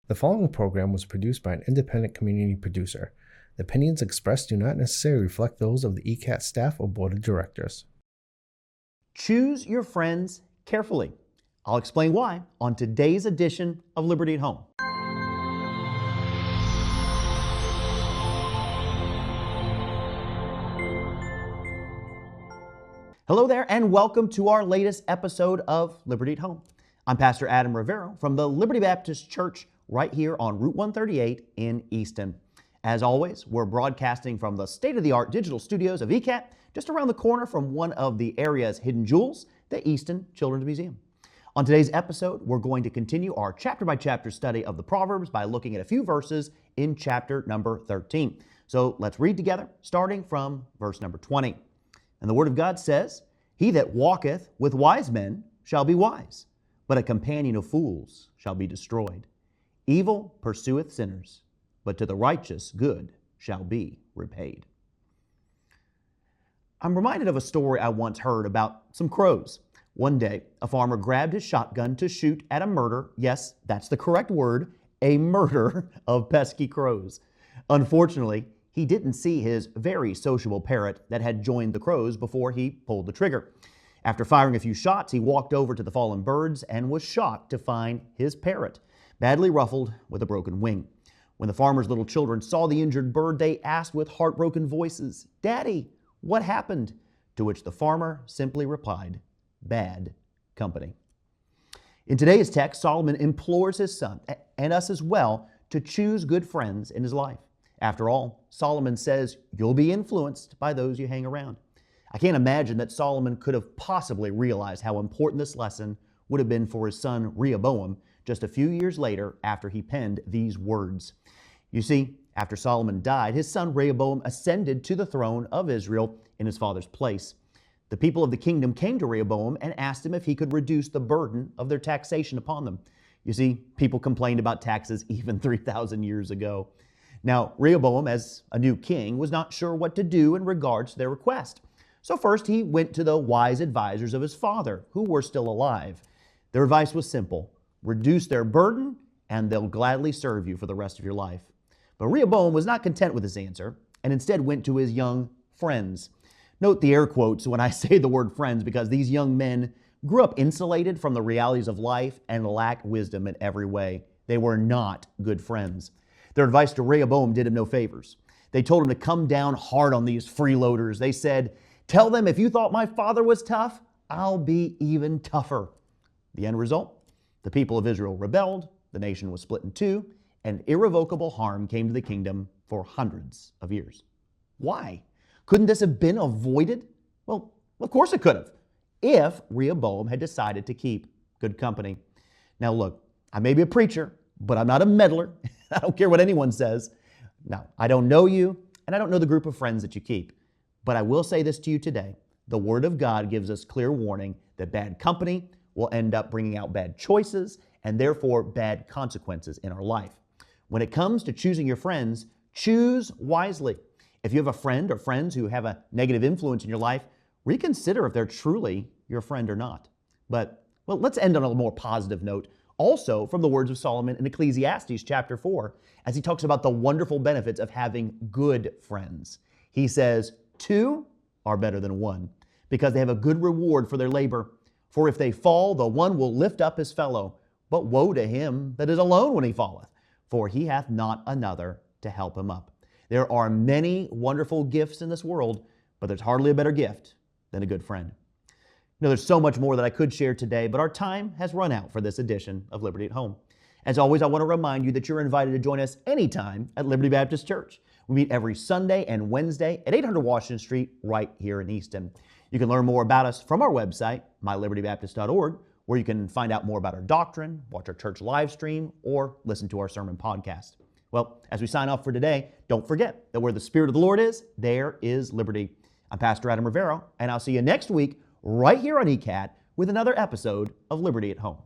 The following program was produced by an independent community producer. The opinions expressed do not necessarily reflect those of the ECAT staff or board of directors. Choose your friends carefully. I'll explain why on today's edition of Liberty at Home. Hello there, and welcome to our latest episode of Liberty at Home. I'm Pastor Adam Riveiro from the Liberty Baptist Church right here on Route 138 in Easton. As always, we're broadcasting from the state-of-the-art digital studios of ECAT, just around the corner from one of the area's hidden jewels, the Easton Children's Museum. On today's episode, we're going to continue our chapter-by-chapter study of the Proverbs by looking at a few verses in chapter number 13. So let's read together, starting from verse number 20. And the Word of God says, "He that walketh with wise men shall be wise, but a companion of fools shall be destroyed. Evil pursueth sinners, but to the righteous good shall be repaid." I'm reminded of a story I once heard about some crows. One day, a farmer grabbed his shotgun to shoot at a murder, yes, that's the correct word, a murder of pesky crows. Unfortunately, he didn't see his very sociable parrot that had joined the crows before he pulled the trigger. After firing a few shots, he walked over to the fallen birds and was shocked to find his parrot badly ruffled with a broken wing. When the farmer's little children saw the injured bird, they asked with heartbroken voices, "Daddy, what happened?" To which the farmer simply replied, "Bad company." In today's text, Solomon implores his son, and us as well, to choose good friends in his life. After all, Solomon says you'll be influenced by those you hang around. I can't imagine that Solomon could have possibly realized how important this lesson would have been for his son Rehoboam just a few years later after he penned these words. You see, after Solomon died, his son Rehoboam ascended to the throne of Israel in his father's place. The people of the kingdom came to Rehoboam and asked him if he could reduce the burden of their taxation upon them. You see, people complained about taxes even 3,000 years ago. Now, Rehoboam, as a new king, was not sure what to do in regards to their request. So first he went to the wise advisors of his father, who were still alive. Their advice was simple: reduce their burden, and they'll gladly serve you for the rest of your life. But Rehoboam was not content with this answer, and instead went to his young friends. Note the air quotes when I say the word friends, because these young men grew up insulated from the realities of life and lacked wisdom in every way. They were not good friends. Their advice to Rehoboam did him no favors. They told him to come down hard on these freeloaders. They said, "Tell them if you thought my father was tough, I'll be even tougher." The end result? The people of Israel rebelled, the nation was split in two, and irrevocable harm came to the kingdom for hundreds of years. Why? Couldn't this have been avoided? Well, of course it could have, if Rehoboam had decided to keep good company. Now look, I may be a preacher, but I'm not a meddler. I don't care what anyone says. Now, I don't know you, and I don't know the group of friends that you keep. But I will say this to you today. The Word of God gives us clear warning that bad company will end up bringing out bad choices and therefore bad consequences in our life. When it comes to choosing your friends, choose wisely. If you have a friend or friends who have a negative influence in your life, reconsider if they're truly your friend or not. But, well, let's end on a more positive note. Also from the words of Solomon in Ecclesiastes chapter 4, as he talks about the wonderful benefits of having good friends. He says, "Two are better than one, because they have a good reward for their labor. For if they fall, the one will lift up his fellow. But woe to him that is alone when he falleth, for he hath not another to help him up." There are many wonderful gifts in this world, but there's hardly a better gift than a good friend. You know, there's so much more that I could share today, but our time has run out for this edition of Liberty at Home. As always, I want to remind you that you're invited to join us anytime at Liberty Baptist Church. We meet every Sunday and Wednesday at 800 Washington Street right here in Easton. You can learn more about us from our website, mylibertybaptist.org, where you can find out more about our doctrine, watch our church live stream, or listen to our sermon podcast. Well, as we sign off for today, don't forget that where the Spirit of the Lord is, there is liberty. I'm Pastor Adam Riveiro, and I'll see you next week right here on ECAT with another episode of Liberty at Home.